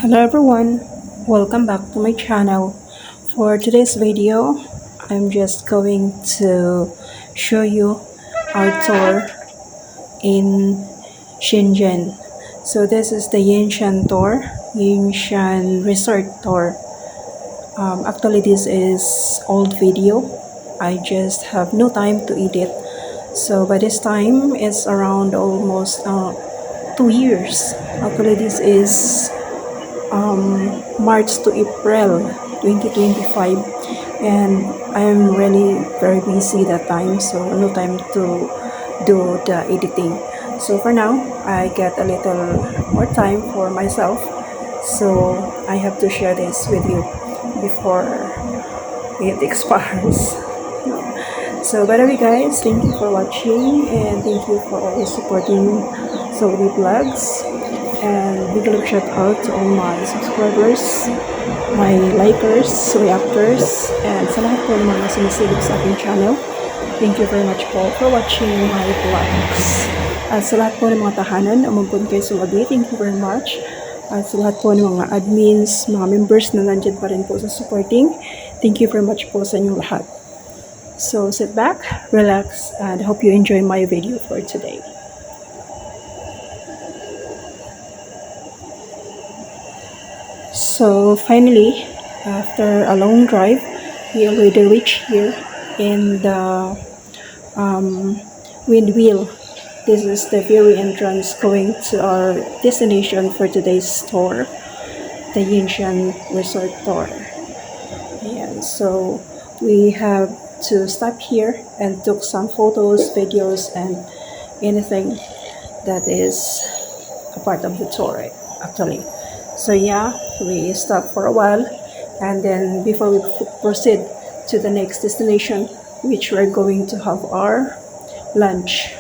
Hello everyone, welcome back to my channel. For today's video, I'm just going to show you our tour in Shenzhen. So this is the Yinshan tour, Yinshan Resort tour. Actually this is old video. I just have no time to edit. So by this time, it's around almost 2 years. Actually this is March to April 2025, and I'm really very busy that time, so no time to do the editing. So for now, I get a little more time for myself, so I have to share this with you before it expires. So by the way guys, thank you for watching and thank you for always supporting Saudi Vlogs, and big love shout out to all my subscribers, my likers, reactors, and sa lahat po ng mga sinisilip sa aking channel. Thank you very much po for watching my vlogs. At sa lahat po ng mga tahanan, umumpun kayo sa labi, thank you very much. At sa lahat po ng mga admins, mga members na nandyan pa rin po sa supporting, thank you very much po sa inyong lahat. So sit back, relax, and hope you enjoy my video for today. So finally, after a long drive, we already reached here in the windmill. This is the very entrance going to our destination for today's tour, the Yinshan Resort tour. And so we have to stop here and took some photos, videos, and anything that is a part of the tour actually. So yeah, we stopped for a while, and then before we proceed to the next destination, which we're going to have our lunch.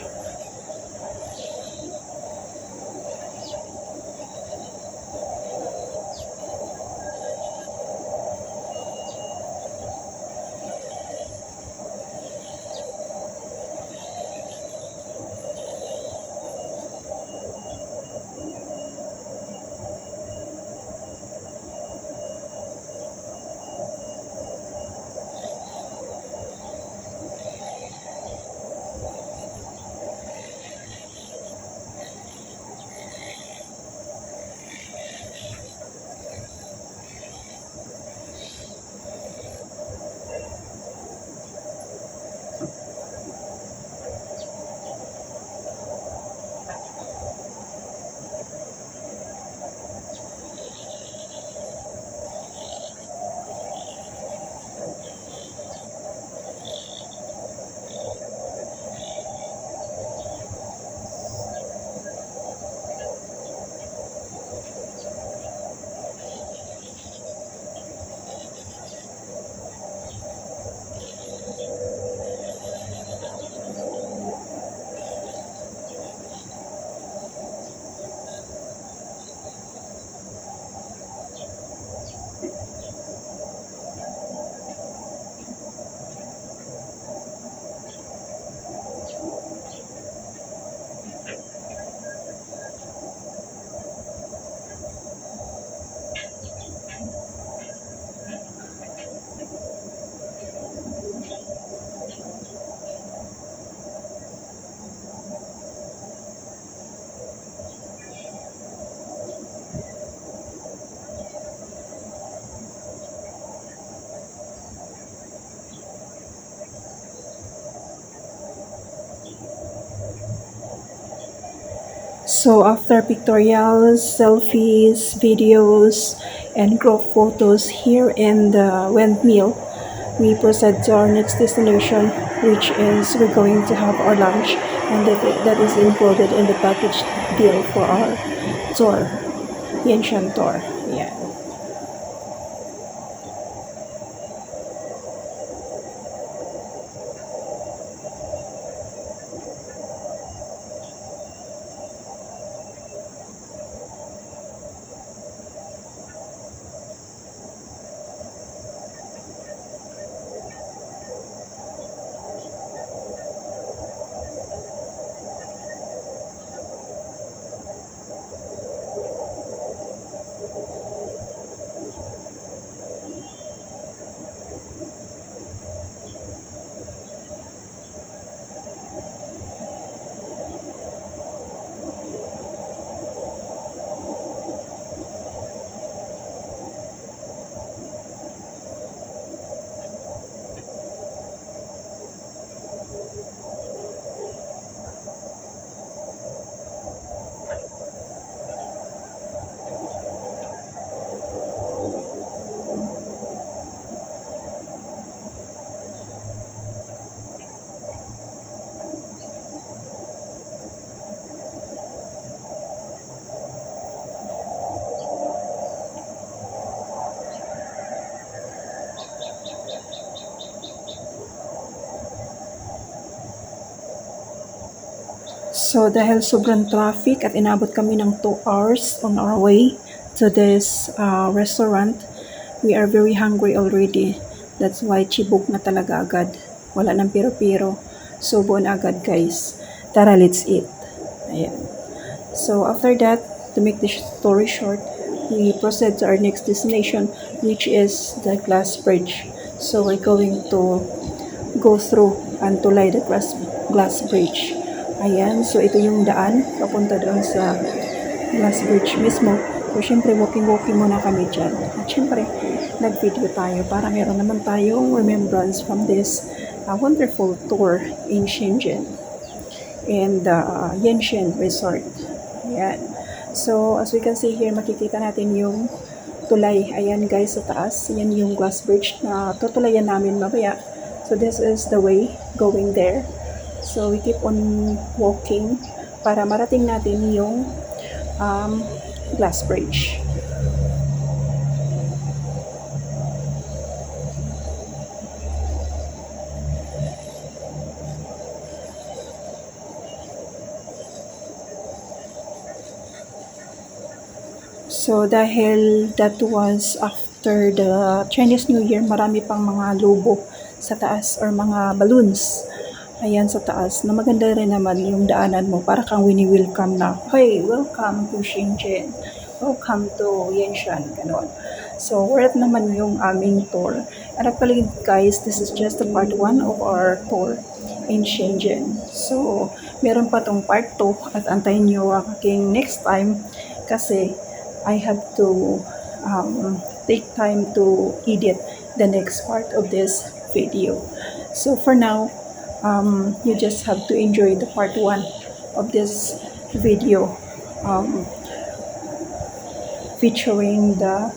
So after pictorials, selfies, videos, and group photos here in the windmill, we proceed to our next destination, which is we're going to have our lunch, and that is included in the package deal for our tour, Yinshan tour. Yeah. So dahil sobrang traffic at inabot kami ng 2 hours on our way to this restaurant, we are very hungry already. That's why chibok na talaga agad. Wala nang piro-piro. Subo na agad guys. Tara, let's eat. Ayan. So after that, to make the story short, we proceed to our next destination, which is the glass bridge. So we're going to go through and tulay the glass bridge. Ayan, so ito yung daan papunta doon sa glass bridge mismo. So syempre walking muna kami dyan. At syempre nag-video tayo para meron naman tayong remembrance from this wonderful tour in Shenzhen and Yanshan Resort. Ayan. So as we can see here, makikita natin yung tulay. Ayan guys, sa taas. Yan yung glass bridge na tutulayan namin mamaya. So this is the way going there. So we keep on walking para marating natin yung glass bridge. So dahil that was after the Chinese New Year, marami pang mga lobo sa taas or mga balloons. Ayan sa taas, na maganda rin naman yung daanan mo, para kang wini-welcome na, hey, welcome to Shenzhen, welcome to Yanshan, ganon. So worth naman yung aming tour. And actually guys, this is just the part 1 of our tour in Shenzhen. So meron pa tong part 2 at antayin nyo ang aking next time kasi I have to take time to edit the next part of this video. So for now, you just have to enjoy the part 1 of this video featuring the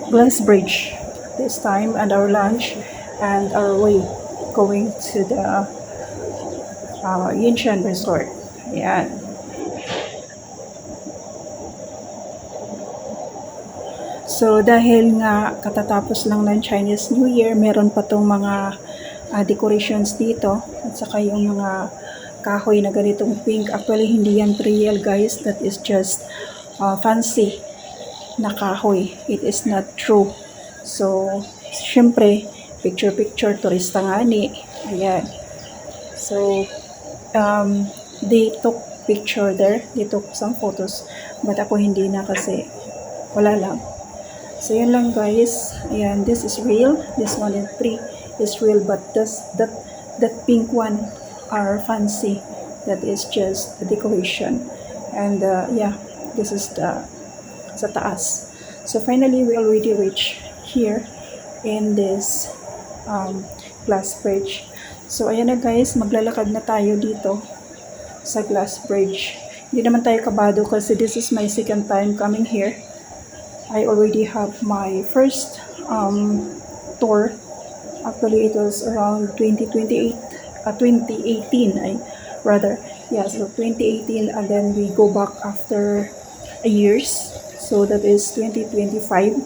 glass bridge this time, and our lunch and our way going to the Yanshan Resort. Ayan. So dahil nga katatapos lang ng Chinese New Year, meron pa tong mga decorations dito at saka yung mga kahoy na ganitong pink. Actually hindi yan real guys, that is just fancy na kahoy. It is not true. So syempre picture turista nga ni. Ayan. So they took picture there, they took some photos, but ako hindi na kasi wala lang. So yun lang guys. Ayan, this is real. This 1 and 3 is real, but that pink one are fancy. That is just a decoration. And yeah, this is the sa taas. So finally, we already reached here in this glass bridge. So ayan na guys, maglalakad na tayo dito sa glass bridge. Hindi naman tayo kabado kasi this is my second time coming here. I already have my first tour. Actually, it was around 2018, rather. Yeah, so 2018, and then we go back after a years. So that is 2025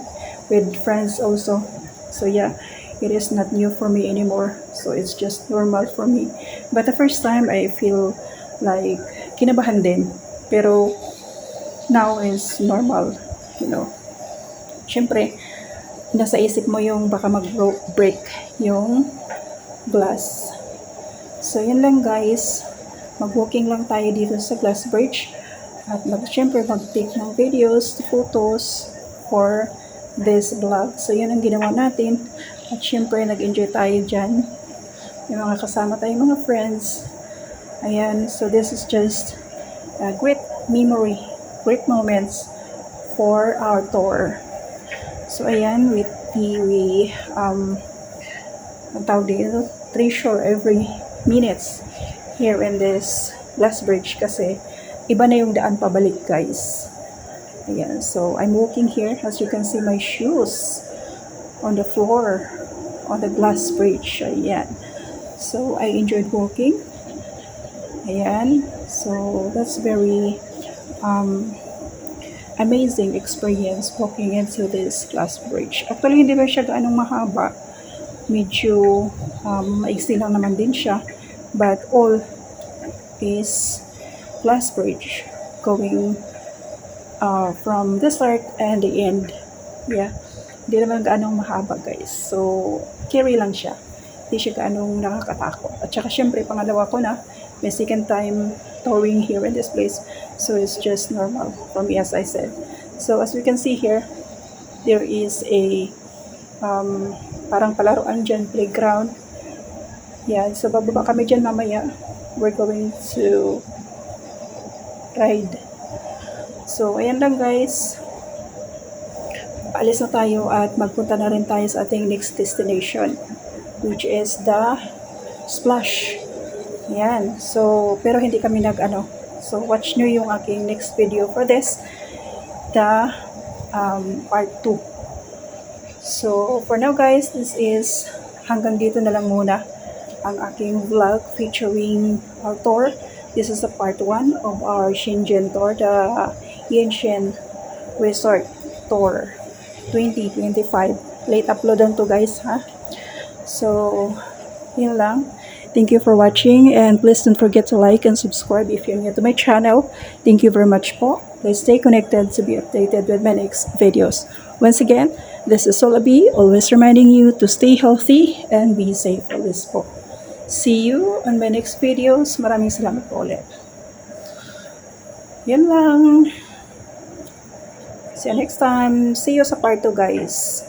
with friends also. So yeah, it is not new for me anymore. So it's just normal for me. But the first time, I feel like kinabahan din. Pero now is normal, you know. Siyempre, nasa isip mo yung baka mag-break yung glass. So, yun lang guys. Mag-walking lang tayo dito sa glass bridge. At siyempre, mag-take ng videos, photos for this vlog. So, yun ang ginawa natin. At siyempre, nag-enjoy tayo dyan. Yung mga kasama tayong mga friends. Ayan. So, this is just a great memory, great moments for our tour. So ayan, we treasure every minutes here in this glass bridge kasi iba na yung daan pabalik guys. Ayan, so I'm walking here. As you can see, my shoes on the floor on the glass bridge. Ayan, so I enjoyed walking. Ayan, so that's very amazing experience walking into this glass bridge. Actually, hindi ba siya gaanong mahaba? Medyo maiksi lang naman din siya. But all is glass bridge going from the start and the end. Yeah, hindi naman gaanong mahaba guys. So, carry lang siya. Hindi siya gaanong nakakatakot. At saka syempre, pangalawa ko na, may second time touring here in this place. So, it's just normal for me as I said. So, as we can see here, there is a parang palaruan dyan, playground. Yeah, so bababa kami dyan mamaya. We're going to ride. So, ayan lang guys. Paalis na tayo at magpunta na rin tayo sa ating next destination, which is the splash. Yan. So, pero hindi kami So, watch nyo yung aking next video for this. The part 2. So, for now guys, this is hanggang dito na lang muna ang aking vlog featuring our tour. This is the part 1 of our Shenzhen tour, the Yantian Resort Tour 2025. Late upload lang to guys, ha? So, yun lang. Thank you for watching and please don't forget to like and subscribe if you're new to my channel. Thank you very much po. Please stay connected to be updated with my next videos. Once again, this is Sola B, always reminding you to stay healthy and be safe always po. See you on my next videos. Maraming salamat po ulit. Yan lang. See you next time. See you sa part 2 guys.